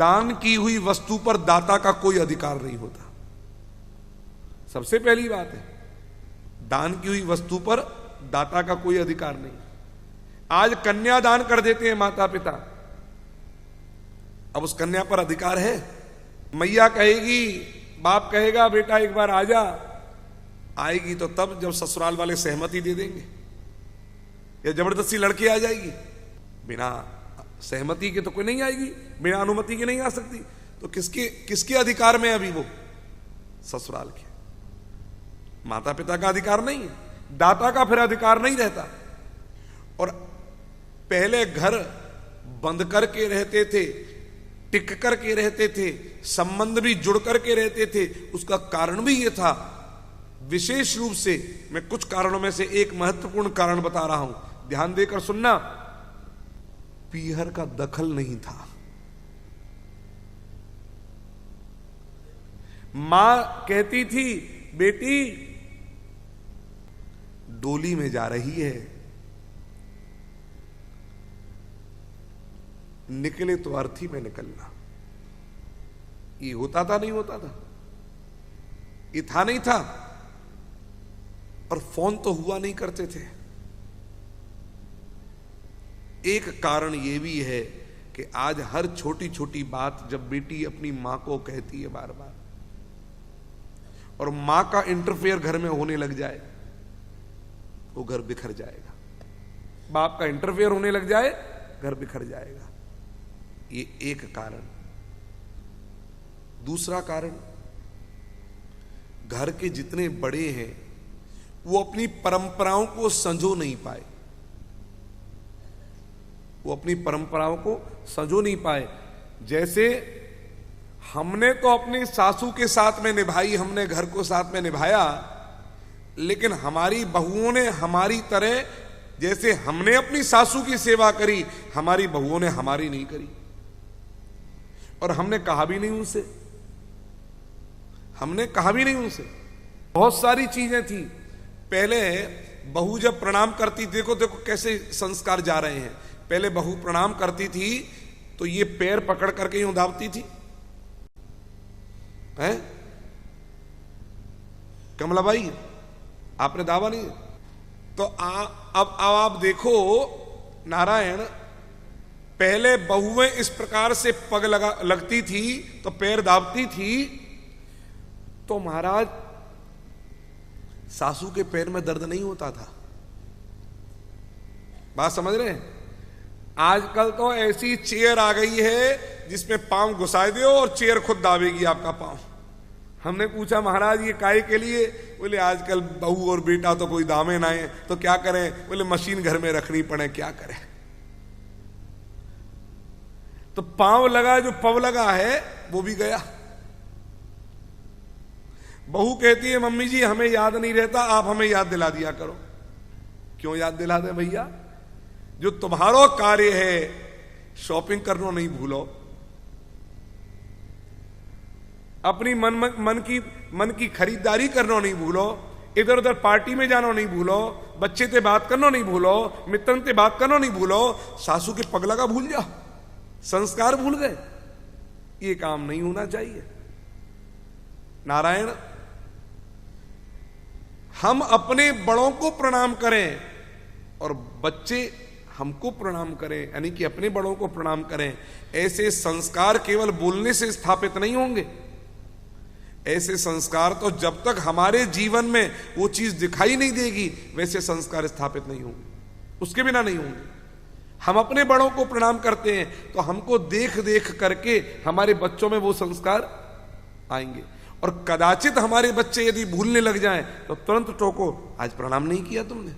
दान की हुई वस्तु पर दाता का कोई अधिकार नहीं होता। सबसे पहली बात है, दान की हुई वस्तु पर दाता का कोई अधिकार नहीं। आज कन्या दान कर देते हैं माता पिता, अब उस कन्या पर अधिकार है? मैया कहेगी, बाप कहेगा बेटा एक बार आ जा, आएगी तो तब जब ससुराल वाले सहमति दे देंगे, या जबरदस्ती लड़की आ जाएगी? बिना सहमति के तो कोई नहीं आएगी, बिना अनुमति के नहीं आ सकती। तो किसके अधिकार में अभी वो? ससुराल के। माता पिता का अधिकार नहीं है, दाता का फिर अधिकार नहीं रहता। और पहले घर बंद करके रहते थे, टिक करके रहते थे, संबंध भी जुड़ करके रहते थे। उसका कारण भी यह था, विशेष रूप से मैं कुछ कारणों में से एक महत्वपूर्ण कारण बता रहा हूं, ध्यान देकर सुनना। पीहर का दखल नहीं था। मां कहती थी बेटी डोली में जा रही है, निकले तो अर्थी में निकलना। ये होता था नहीं होता था? ये था नहीं था? और फोन तो हुआ नहीं करते थे। एक कारण यह भी है कि आज हर छोटी छोटी बात जब बेटी अपनी मां को कहती है बार बार, और मां का इंटरफेयर घर में होने लग जाए, वो घर बिखर जाएगा। बाप का इंटरफेयर होने लग जाए, घर बिखर जाएगा। ये एक कारण। दूसरा कारण, घर के जितने बड़े हैं वो अपनी परंपराओं को संजो नहीं पाए। वो अपनी परंपराओं को संजो नहीं पाए। जैसे हमने तो अपनी सासू के साथ में निभाई, हमने घर को साथ में निभाया, लेकिन हमारी बहुओं ने हमारी तरह, जैसे हमने अपनी सासू की सेवा करी, हमारी बहुओं ने हमारी नहीं करी। और हमने कहा भी नहीं उनसे, हमने कहा भी नहीं उनसे। बहुत सारी चीजें थी। पहले बहू जब प्रणाम करती, देखो देखो कैसे संस्कार जा रहे हैं। पहले बहू प्रणाम करती थी तो ये पैर पकड़ करके यूं दाबती थी, हैं? कमलाबाई आपने दावा नहीं? तो अब आप देखो नारायण, पहले बहुएं इस प्रकार से पग लगती थी तो पैर दाबती थी, तो महाराज सासू के पैर में दर्द नहीं होता था। बात समझ रहे हैं? आजकल तो ऐसी चेयर आ गई है जिसमें पांव घुसा दो और चेयर खुद दाबेगी आपका पांव। हमने पूछा महाराज ये काहे के लिए? बोले आजकल बहू और बेटा तो कोई दामे ना है, तो क्या करें? बोले मशीन घर में रखनी पड़े, क्या करें? तो पांव लगा, जो पव लगा है वो भी गया। बहू कहती है मम्मी जी हमें याद नहीं रहता, आप हमें याद दिला दिया करो। क्यों याद दिला दे भैया? जो तुम्हारो कार्य है, शॉपिंग करना नहीं भूलो, अपनी मन की खरीदारी करना नहीं भूलो, इधर उधर पार्टी में जाना नहीं भूलो, बच्चे से बात करना नहीं भूलो, मित्रन से बात करना नहीं भूलो, सासू के पगला का भूल जाओ, संस्कार भूल गए। ये काम नहीं होना चाहिए। नारायण, हम अपने बड़ों को प्रणाम करें और बच्चे हमको प्रणाम करें, यानी कि अपने बड़ों को प्रणाम करें। ऐसे संस्कार केवल बोलने से स्थापित नहीं होंगे। ऐसे संस्कार तो जब तक हमारे जीवन में वो चीज दिखाई नहीं देगी, वैसे संस्कार स्थापित नहीं होंगे, उसके बिना नहीं होंगे। हम अपने बड़ों को प्रणाम करते हैं तो हमको देख देख करके हमारे बच्चों में वो संस्कार आएंगे। और कदाचित हमारे बच्चे यदि भूलने लग जाएं तो तुरंत टोको, आज प्रणाम नहीं किया तुमने।